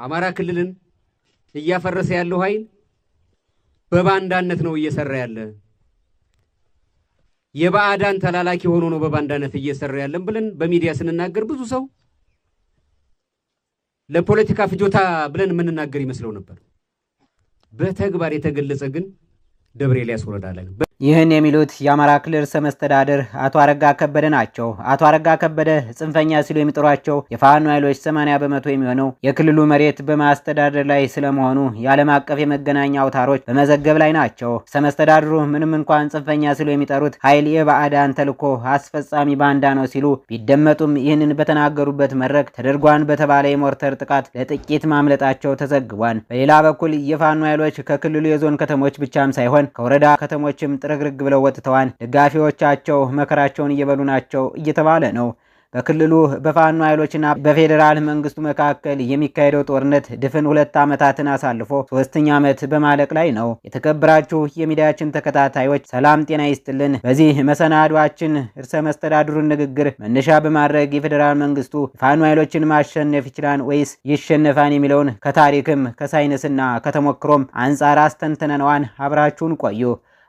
አማራ ክልልን እያፈረሰ ያለው ኃይል በባንዳነት ነው እየሰራ ያለ። የባዕዳን ተላላኪ ሆኖ ነው በባንዳነት እየሰራ ያለን ብለን በሚዲያ ስንናገር ብዙ ሰው ለፖለቲካ ፍጆታ ብለን የምንናገር ይመስለው ነበር። በተግባር የተገለጸ ግን ደብረ ኤልያስ ወረዳ ላይ ነው። ይህን የሚሉት የአማራ ክልል ርዕሰ መስተዳድር አቶ አረጋ ከበደ ናቸው። አቶ አረጋ ከበደ ጽንፈኛ ሲሉ የሚጠሯቸው የፋኖ ኃይሎች 80% የሚሆነው የክልሉ መሬት በማስተዳደር ላይ ስለመሆኑ የዓለም አቀፍ የመገናኛ አውታሮች በመዘገብ ላይ ናቸው። ርዕሰ መስተዳድሩ ምንም እንኳን ጽንፈኛ ሲሉ የሚጠሩት ኃይል የባዕዳን ተልዕኮ አስፈጻሚ ባንዳ ነው ሲሉ ቢደመጡም ይህንን በተናገሩበት መድረክ ተደርጓን በተባለ የሞርተር ጥቃት ለጥቂት ማምለጣቸው ተዘግቧል። በሌላ በኩል የፋኖ ኃይሎች ከክልሉ የዞን ከተሞች ብቻም ሳይሆን ከወረዳ ከተሞችም ጥርግርግ ብለው ወጥተዋል። ደጋፊዎቻቸው መከራቸውን እየበሉ ናቸው እየተባለ ነው። በክልሉ በፋኖ ኃይሎችና በፌዴራል መንግስቱ መካከል የሚካሄደው ጦርነት ድፍን 2 ዓመታትን አሳልፎ 3ኛ ዓመት በማለቅ ላይ ነው። የተከበራችሁ የሚዲያችን ተከታታዮች ሰላም ጤና ይስጥልን። በዚህ መሰናዷችን ርዕሰ መስተዳድሩን ንግግር መነሻ በማድረግ የፌዴራል መንግስቱ ፋኖ ኃይሎችን ማሸነፍ ይችላል ወይስ ይሸነፋን የሚለውን ከታሪክም ከሳይንስና ከተሞክሮም አንጻር አስተንትነነዋን። አብራችሁን ቆዩ።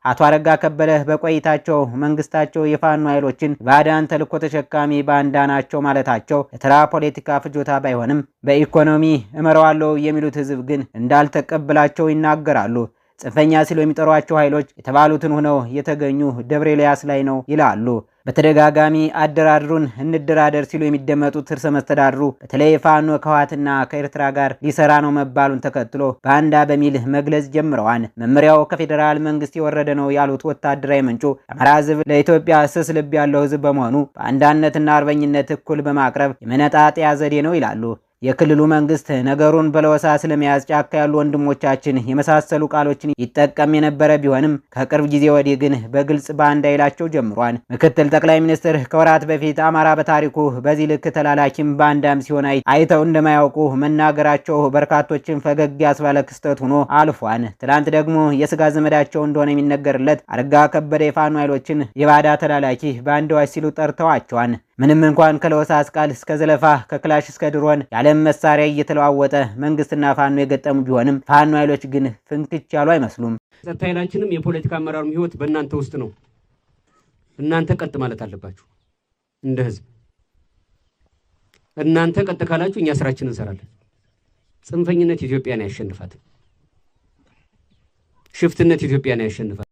አቶ አረጋ ከበደ በቆይታቸው መንግስታቸው የፋኖ ኃይሎችን ባዕዳን ተልዕኮ ተሸካሚ ባንዳ ናቸው ማለታቸው ለተራ ፖለቲካ ፍጆታ ባይሆንም በኢኮኖሚ እመረዋለሁ የሚሉት ህዝብ ግን እንዳልተቀበላቸው ይናገራሉ። ጽንፈኛ ሲሉ የሚጠሯቸው ኃይሎች የተባሉትን ሆነው የተገኙ ደብረ ኤልያስ ላይ ነው ይላሉ። በተደጋጋሚ አደራድሩን እንደራደር ሲሉ የሚደመጡት ርዕሰ መስተዳድሩ በተለይ ፋኖ ከህወሓትና ከኤርትራ ጋር ሊሰራ ነው መባሉን ተከትሎ ባንዳ በሚል መግለጽ ጀምረዋል። መመሪያው ከፌዴራል መንግስት የወረደ ነው ያሉት ወታደራዊ ምንጩ አማራ ህዝብ ለኢትዮጵያ ስስ ልብ ያለው ህዝብ በመሆኑ በአንዳነትና አርበኝነት እኩል በማቅረብ የመነጣጠያ ዘዴ ነው ይላሉ። የክልሉ መንግስት ነገሩን በለወሳ ስለመያዝ ጫካ ያሉ ወንድሞቻችን የመሳሰሉ ቃሎችን ይጠቀም የነበረ ቢሆንም ከቅርብ ጊዜ ወዲህ ግን በግልጽ ባንዳ ይላቸው ጀምሯል። ምክትል ጠቅላይ ሚኒስትር ከወራት በፊት አማራ በታሪኩ በዚህ ልክ ተላላኪም ባንዳም ሲሆን አይተው እንደማያውቁ መናገራቸው በርካቶችን ፈገግ ያስባለ ክስተት ሆኖ አልፏል። ትላንት ደግሞ የስጋ ዘመዳቸው እንደሆነ የሚነገርለት አረጋ ከበደ የፋኖ ኃይሎችን የባዳ ተላላኪ ባንዳዎች ሲሉ ጠርተዋቸዋል። ምንም እንኳን ከለወሳስ ቃል እስከ ዘለፋ ከክላሽ እስከ ድሮን የዓለም መሳሪያ እየተለዋወጠ መንግስትና ፋኖ የገጠሙ ቢሆንም ፋኖ ኃይሎች ግን ፍንክች ያሉ አይመስሉም። ጸጥታ ኃይላችንም የፖለቲካ አመራሩም ህይወት በእናንተ ውስጥ ነው። እናንተ ቀጥ ማለት አለባችሁ። እንደ ህዝብ እናንተ ቀጥ ካላችሁ እኛ ስራችንን እንሰራለን። ጽንፈኝነት ኢትዮጵያን ያሸንፋት። ሽፍትነት ኢትዮጵያን ያሸንፋት።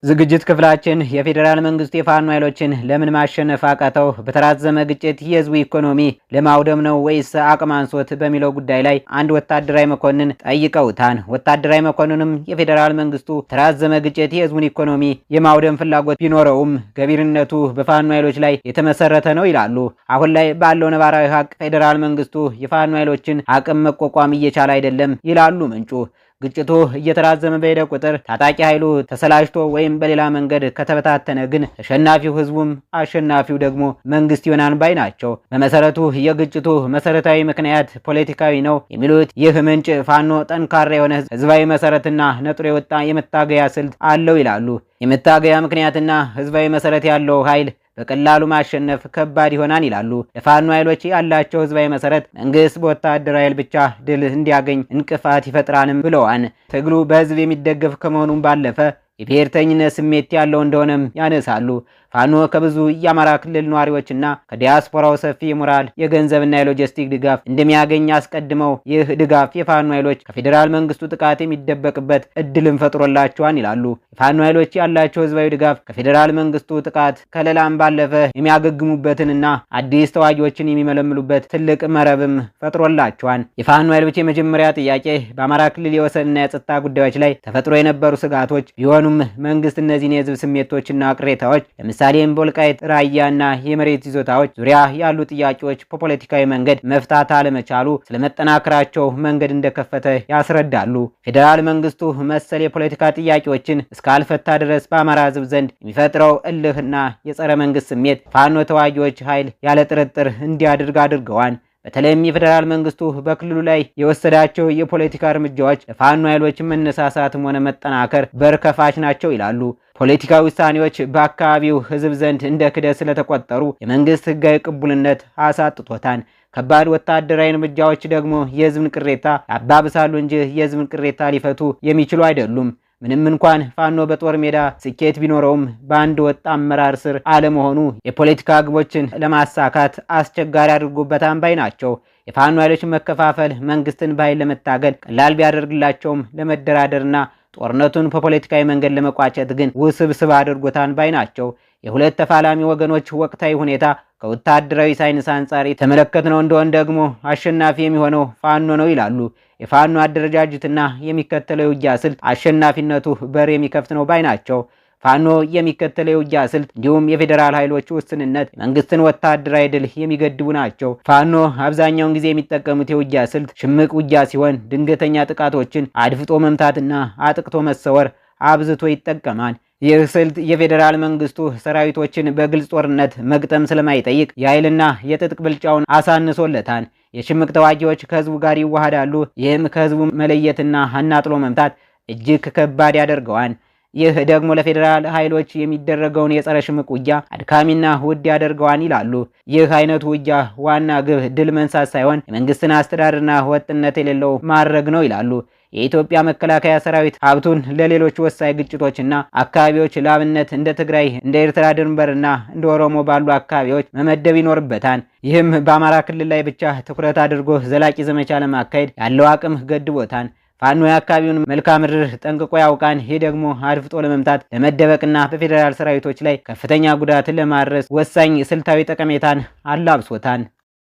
ዝግጅት ክፍላችን የፌዴራል መንግስቱ የፋኖ ኃይሎችን ለምን ማሸነፍ አቃተው? በተራዘመ ግጭት የህዝቡ ኢኮኖሚ ለማውደም ነው ወይስ አቅም አንሶት በሚለው ጉዳይ ላይ አንድ ወታደራዊ መኮንን ጠይቀውታል። ወታደራዊ መኮንኑም የፌዴራል መንግስቱ ተራዘመ ግጭት የህዝቡን ኢኮኖሚ የማውደም ፍላጎት ቢኖረውም ገቢርነቱ በፋኖ ኃይሎች ላይ የተመሰረተ ነው ይላሉ። አሁን ላይ ባለው ነባራዊ ሀቅ ፌዴራል መንግስቱ የፋኖ ኃይሎችን አቅም መቋቋም እየቻለ አይደለም ይላሉ ምንጩ። ግጭቱ እየተራዘመ በሄደ ቁጥር ታጣቂ ኃይሉ ተሰላችቶ ወይም በሌላ መንገድ ከተበታተነ ግን ተሸናፊው ህዝቡም አሸናፊው ደግሞ መንግስት ይሆናል ባይ ናቸው። በመሰረቱ የግጭቱ መሰረታዊ ምክንያት ፖለቲካዊ ነው የሚሉት ይህ ምንጭ ፋኖ ጠንካራ የሆነ ህዝባዊ መሰረትና ነጥሮ የወጣ የመታገያ ስልት አለው ይላሉ። የመታገያ ምክንያትና ህዝባዊ መሰረት ያለው ኃይል በቀላሉ ማሸነፍ ከባድ ይሆናል ይላሉ። ለፋኖ ኃይሎች ያላቸው ህዝባዊ መሰረት መንግስት በወታደራዊ ኃይል ብቻ ድል እንዲያገኝ እንቅፋት ይፈጥራልም ብለዋል። ትግሉ በህዝብ የሚደገፍ ከመሆኑም ባለፈ የብሔርተኝነት ስሜት ያለው እንደሆነም ያነሳሉ። ፋኖ ከብዙ የአማራ ክልል ነዋሪዎችና ከዲያስፖራው ሰፊ የሞራል የገንዘብና የሎጂስቲክ ድጋፍ እንደሚያገኝ አስቀድመው ይህ ድጋፍ የፋኖ ኃይሎች ከፌዴራል መንግስቱ ጥቃት የሚደበቅበት እድልም ፈጥሮላቸዋል ይላሉ። የፋኖ ኃይሎች ያላቸው ህዝባዊ ድጋፍ ከፌዴራል መንግስቱ ጥቃት ከለላም ባለፈ የሚያገግሙበትንና አዲስ ተዋጊዎችን የሚመለምሉበት ትልቅ መረብም ፈጥሮላቸዋል። የፋኖ ኃይሎች የመጀመሪያ ጥያቄ በአማራ ክልል የወሰንና የጸጥታ ጉዳዮች ላይ ተፈጥሮ የነበሩ ስጋቶች ቢሆኑም መንግስት እነዚህን የህዝብ ስሜቶችና ቅሬታዎች ለምሳሌም በወልቃይት ራያና የመሬት ይዞታዎች ዙሪያ ያሉ ጥያቄዎች በፖለቲካዊ መንገድ መፍታት አለመቻሉ ስለመጠናከራቸው መንገድ እንደከፈተ ያስረዳሉ። ፌዴራል መንግስቱ መሰል የፖለቲካ ጥያቄዎችን እስካልፈታ ድረስ በአማራ ህዝብ ዘንድ የሚፈጥረው እልህና የጸረ መንግስት ስሜት ፋኖ ተዋጊዎች ኃይል ያለ ጥርጥር እንዲያድርግ አድርገዋል። በተለይም የፌዴራል መንግስቱ በክልሉ ላይ የወሰዳቸው የፖለቲካ እርምጃዎች ለፋኖ ኃይሎች መነሳሳትም ሆነ መጠናከር በር ከፋች ናቸው ይላሉ። ፖለቲካዊ ውሳኔዎች በአካባቢው ህዝብ ዘንድ እንደ ክደት ስለተቆጠሩ የመንግስት ህጋዊ ቅቡልነት አሳጥቶታል። ከባድ ወታደራዊ እርምጃዎች ደግሞ የህዝብን ቅሬታ ያባብሳሉ እንጂ የህዝብን ቅሬታ ሊፈቱ የሚችሉ አይደሉም። ምንም እንኳን ፋኖ በጦር ሜዳ ስኬት ቢኖረውም በአንድ ወጥ አመራር ስር አለመሆኑ የፖለቲካ ግቦችን ለማሳካት አስቸጋሪ አድርጎበታል ባይ ናቸው። የፋኖ ኃይሎች መከፋፈል መንግስትን በኃይል ለመታገል ቀላል ቢያደርግላቸውም ለመደራደርና ጦርነቱን በፖለቲካዊ መንገድ ለመቋጨት ግን ውስብስብ አድርጎታል ባይ ናቸው። የሁለት ተፋላሚ ወገኖች ወቅታዊ ሁኔታ ከወታደራዊ ሳይንስ አንጻር የተመለከትነው እንደሆነ ደግሞ አሸናፊ የሚሆነው ፋኖ ነው ይላሉ። የፋኖ አደረጃጀትና የሚከተለው የውጊያ ስልት አሸናፊነቱ በር የሚከፍት ነው ባይ ናቸው። ፋኖ የሚከተለው የውጊያ ስልት እንዲሁም የፌዴራል ኃይሎች ውስንነት የመንግስትን ወታደራዊ ድል የሚገድቡ ናቸው። ፋኖ አብዛኛውን ጊዜ የሚጠቀሙት የውጊያ ስልት ሽምቅ ውጊያ ሲሆን ድንገተኛ ጥቃቶችን አድፍጦ መምታትና አጥቅቶ መሰወር አብዝቶ ይጠቀማል። ይህ ስልት የፌዴራል መንግስቱ ሰራዊቶችን በግልጽ ጦርነት መግጠም ስለማይጠይቅ የኃይልና የትጥቅ ብልጫውን አሳንሶለታል። የሽምቅ ተዋጊዎች ከህዝቡ ጋር ይዋሃዳሉ። ይህም ከህዝቡ መለየትና አናጥሎ መምታት እጅግ ከባድ ያደርገዋል። ይህ ደግሞ ለፌዴራል ኃይሎች የሚደረገውን የጸረ ሽምቅ ውጊያ አድካሚና ውድ ያደርገዋል ይላሉ። ይህ አይነቱ ውጊያ ዋና ግብ ድል መንሳት ሳይሆን የመንግስትን አስተዳደርና ወጥነት የሌለው ማድረግ ነው ይላሉ። የኢትዮጵያ መከላከያ ሰራዊት ሀብቱን ለሌሎች ወሳኝ ግጭቶችና አካባቢዎች ለአብነት እንደ ትግራይ፣ እንደ ኤርትራ ድንበርና እንደ ኦሮሞ ባሉ አካባቢዎች መመደብ ይኖርበታል። ይህም በአማራ ክልል ላይ ብቻ ትኩረት አድርጎ ዘላቂ ዘመቻ ለማካሄድ ያለው አቅም ገድቦታል። ፋኖ የአካባቢውን መልክዓ ምድር ጠንቅቆ ያውቃል። ይህ ደግሞ አድፍጦ ለመምታት ለመደበቅና በፌዴራል ሰራዊቶች ላይ ከፍተኛ ጉዳትን ለማድረስ ወሳኝ ስልታዊ ጠቀሜታን አላብሶታል።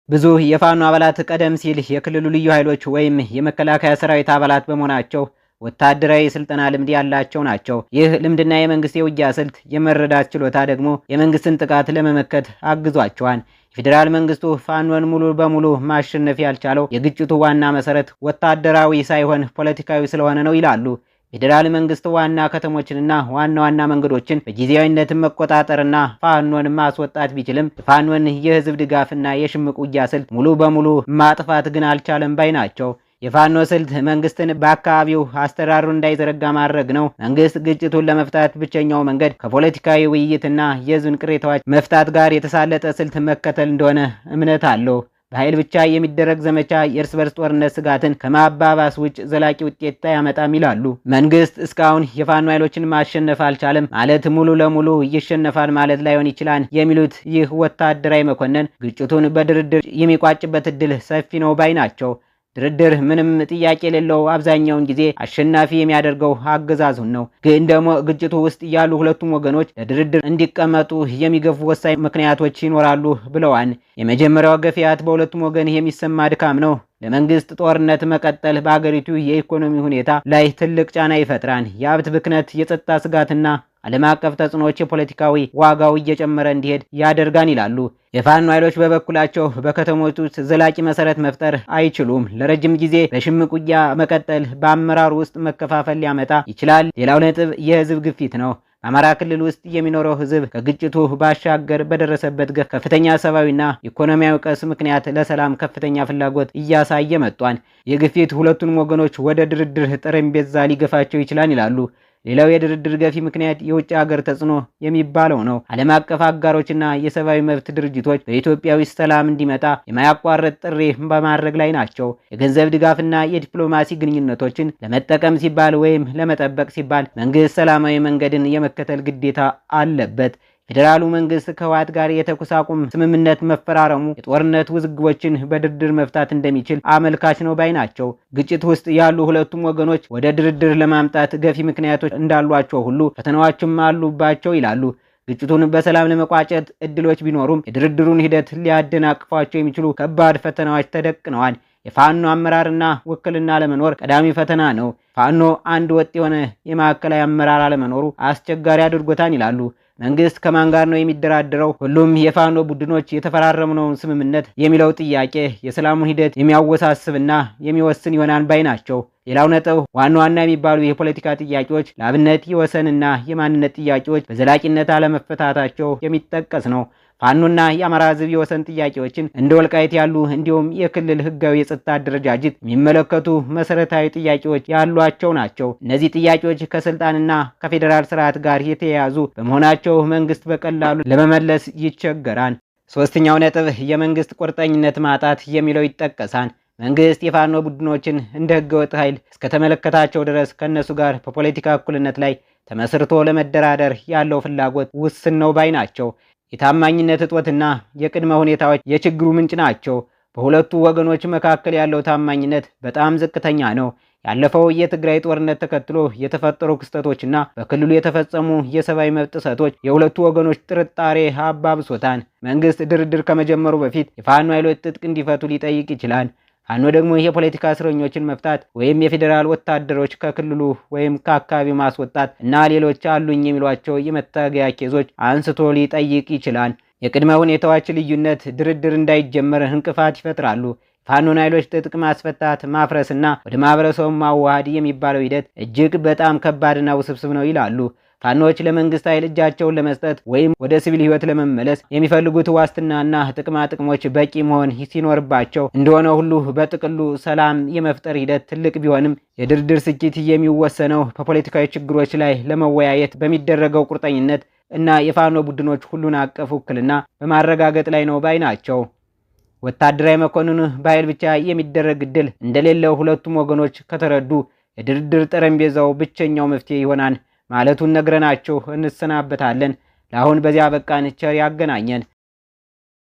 ብዙ የፋኖ አባላት ቀደም ሲል የክልሉ ልዩ ኃይሎች ወይም የመከላከያ ሰራዊት አባላት በመሆናቸው ወታደራዊ ስልጠና ልምድ ያላቸው ናቸው። ይህ ልምድና የመንግስት የውጊያ ስልት የመረዳት ችሎታ ደግሞ የመንግስትን ጥቃት ለመመከት አግዟቸዋል። የፌዴራል መንግስቱ ፋኖን ሙሉ በሙሉ ማሸነፍ ያልቻለው የግጭቱ ዋና መሰረት ወታደራዊ ሳይሆን ፖለቲካዊ ስለሆነ ነው ይላሉ። ፌዴራል መንግስት ዋና ከተሞችንና ዋና መንገዶችን በጊዜያዊነት መቆጣጠርና ፋኖን ማስወጣት ቢችልም ፋኖን የህዝብ ድጋፍና የሽምቅ ውጊያ ስልት ሙሉ በሙሉ ማጥፋት ግን አልቻለም ባይ ናቸው። የፋኖ ስልት መንግስትን በአካባቢው አስተዳደሩ እንዳይዘረጋ ማድረግ ነው። መንግስት ግጭቱን ለመፍታት ብቸኛው መንገድ ከፖለቲካዊ ውይይትና የህዝብን ቅሬታዎች መፍታት ጋር የተሳለጠ ስልት መከተል እንደሆነ እምነት አለው። በኃይል ብቻ የሚደረግ ዘመቻ የእርስ በርስ ጦርነት ስጋትን ከማባባስ ውጭ ዘላቂ ውጤት አያመጣም ይላሉ። መንግስት እስካሁን የፋኖ ኃይሎችን ማሸነፍ አልቻለም ማለት ሙሉ ለሙሉ ይሸነፋል ማለት ላይሆን ይችላል የሚሉት ይህ ወታደራዊ መኮንን ግጭቱን በድርድር የሚቋጭበት እድል ሰፊ ነው ባይ ናቸው። ድርድር ምንም ጥያቄ የሌለው አብዛኛውን ጊዜ አሸናፊ የሚያደርገው አገዛዙን ነው። ግን ደግሞ ግጭቱ ውስጥ ያሉ ሁለቱም ወገኖች ለድርድር እንዲቀመጡ የሚገፉ ወሳኝ ምክንያቶች ይኖራሉ ብለዋል። የመጀመሪያው ገፊያት በሁለቱም ወገን የሚሰማ ድካም ነው። ለመንግስት ጦርነት መቀጠል በአገሪቱ የኢኮኖሚ ሁኔታ ላይ ትልቅ ጫና ይፈጥራል። የሀብት ብክነት፣ የጸጥታ ስጋትና ዓለም አቀፍ ተጽዕኖዎች የፖለቲካዊ ዋጋው እየጨመረ እንዲሄድ ያደርጋል ይላሉ። የፋኖ ኃይሎች በበኩላቸው በከተሞች ውስጥ ዘላቂ መሰረት መፍጠር አይችሉም። ለረጅም ጊዜ በሽምቅ ውጊያ መቀጠል በአመራሩ ውስጥ መከፋፈል ሊያመጣ ይችላል። ሌላው ነጥብ የህዝብ ግፊት ነው። በአማራ ክልል ውስጥ የሚኖረው ህዝብ ከግጭቱ ባሻገር በደረሰበት ከፍተኛ ሰብአዊና ኢኮኖሚያዊ ቀውስ ምክንያት ለሰላም ከፍተኛ ፍላጎት እያሳየ መጥቷል። የግፊት ሁለቱንም ወገኖች ወደ ድርድር ጠረጴዛ ሊገፋቸው ይችላል ይላሉ። ሌላው የድርድር ገፊ ምክንያት የውጭ ሀገር ተጽዕኖ የሚባለው ነው። ዓለም አቀፍ አጋሮችና የሰብአዊ መብት ድርጅቶች በኢትዮጵያ ውስጥ ሰላም እንዲመጣ የማያቋርጥ ጥሪ በማድረግ ላይ ናቸው። የገንዘብ ድጋፍና የዲፕሎማሲ ግንኙነቶችን ለመጠቀም ሲባል ወይም ለመጠበቅ ሲባል መንግስት ሰላማዊ መንገድን የመከተል ግዴታ አለበት። ፌዴራሉ መንግስት ከህወሓት ጋር የተኩስ አቁም ስምምነት መፈራረሙ የጦርነት ውዝግቦችን በድርድር መፍታት እንደሚችል አመልካች ነው ባይ ናቸው። ግጭት ውስጥ ያሉ ሁለቱም ወገኖች ወደ ድርድር ለማምጣት ገፊ ምክንያቶች እንዳሏቸው ሁሉ ፈተናዎችም አሉባቸው ይላሉ። ግጭቱን በሰላም ለመቋጨት እድሎች ቢኖሩም የድርድሩን ሂደት ሊያደናቅፏቸው የሚችሉ ከባድ ፈተናዎች ተደቅነዋል። የፋኖ አመራርና ውክልና አለመኖር ቀዳሚ ፈተና ነው። ፋኖ አንድ ወጥ የሆነ የማዕከላዊ አመራር አለመኖሩ አስቸጋሪ አድርጎታል ይላሉ። መንግስት ከማን ጋር ነው የሚደራደረው? ሁሉም የፋኖ ቡድኖች የተፈራረሙነውን ስምምነት የሚለው ጥያቄ የሰላሙን ሂደት የሚያወሳስብና የሚወስን ይሆናል ባይ ናቸው። ሌላው ነጥብ ዋና የሚባሉ የፖለቲካ ጥያቄዎች ለአብነት የወሰንና የማንነት ጥያቄዎች በዘላቂነት አለመፈታታቸው የሚጠቀስ ነው። ፋኖና የአማራ ህዝብ የወሰን ጥያቄዎችን እንደ ወልቃይት ያሉ እንዲሁም የክልል ህጋዊ የጸጥታ አደረጃጀት የሚመለከቱ መሰረታዊ ጥያቄዎች ያሏቸው ናቸው። እነዚህ ጥያቄዎች ከስልጣንና ከፌዴራል ስርዓት ጋር የተያያዙ በመሆናቸው መንግስት በቀላሉ ለመመለስ ይቸገራል። ሶስተኛው ነጥብ የመንግስት ቁርጠኝነት ማጣት የሚለው ይጠቀሳል። መንግስት የፋኖ ቡድኖችን እንደ ህገወጥ ኃይል እስከተመለከታቸው ድረስ ከእነሱ ጋር በፖለቲካ እኩልነት ላይ ተመስርቶ ለመደራደር ያለው ፍላጎት ውስን ነው ባይ ናቸው። የታማኝነት እጦትና የቅድመ ሁኔታዎች የችግሩ ምንጭ ናቸው። በሁለቱ ወገኖች መካከል ያለው ታማኝነት በጣም ዝቅተኛ ነው። ያለፈው የትግራይ ጦርነት ተከትሎ የተፈጠሩ ክስተቶችና በክልሉ የተፈጸሙ የሰብአዊ መብት ጥሰቶች የሁለቱ ወገኖች ጥርጣሬ አባብሶታል። መንግስት ድርድር ከመጀመሩ በፊት የፋኖ ኃይሎች ትጥቅ እንዲፈቱ ሊጠይቅ ይችላል። ፋኖ ደግሞ የፖለቲካ እስረኞችን መፍታት ወይም የፌዴራል ወታደሮች ከክልሉ ወይም ከአካባቢው ማስወጣት እና ሌሎች አሉኝ የሚሏቸው የመታገያ ኬዞች አንስቶ ሊጠይቅ ይችላል። የቅድመ ሁኔታዎች ልዩነት ድርድር እንዳይጀመር እንቅፋት ይፈጥራሉ። ፋኖን ኃይሎች ትጥቅ ማስፈታት፣ ማፍረስና ወደ ማህበረሰቡ ማዋሃድ የሚባለው ሂደት እጅግ በጣም ከባድና ውስብስብ ነው ይላሉ። ፋኖች ለመንግስት ኃይል እጃቸውን ለመስጠት ወይም ወደ ሲቪል ህይወት ለመመለስ የሚፈልጉት ዋስትናና ጥቅማ ጥቅሞች በቂ መሆን ሲኖርባቸው እንደሆነ ሁሉ በጥቅሉ ሰላም የመፍጠር ሂደት ትልቅ ቢሆንም የድርድር ስኬት የሚወሰነው በፖለቲካዊ ችግሮች ላይ ለመወያየት በሚደረገው ቁርጠኝነት እና የፋኖ ቡድኖች ሁሉን አቀፍ ውክልና በማረጋገጥ ላይ ነው ባይ ናቸው። ወታደራዊ መኮንኑ በኃይል ብቻ የሚደረግ ድል እንደሌለው ሁለቱም ወገኖች ከተረዱ የድርድር ጠረጴዛው ብቸኛው መፍትሄ ይሆናል ማለቱን ነግረናችሁ እንሰናበታለን። ለአሁን በዚያ በቃን። ቸር ያገናኘን።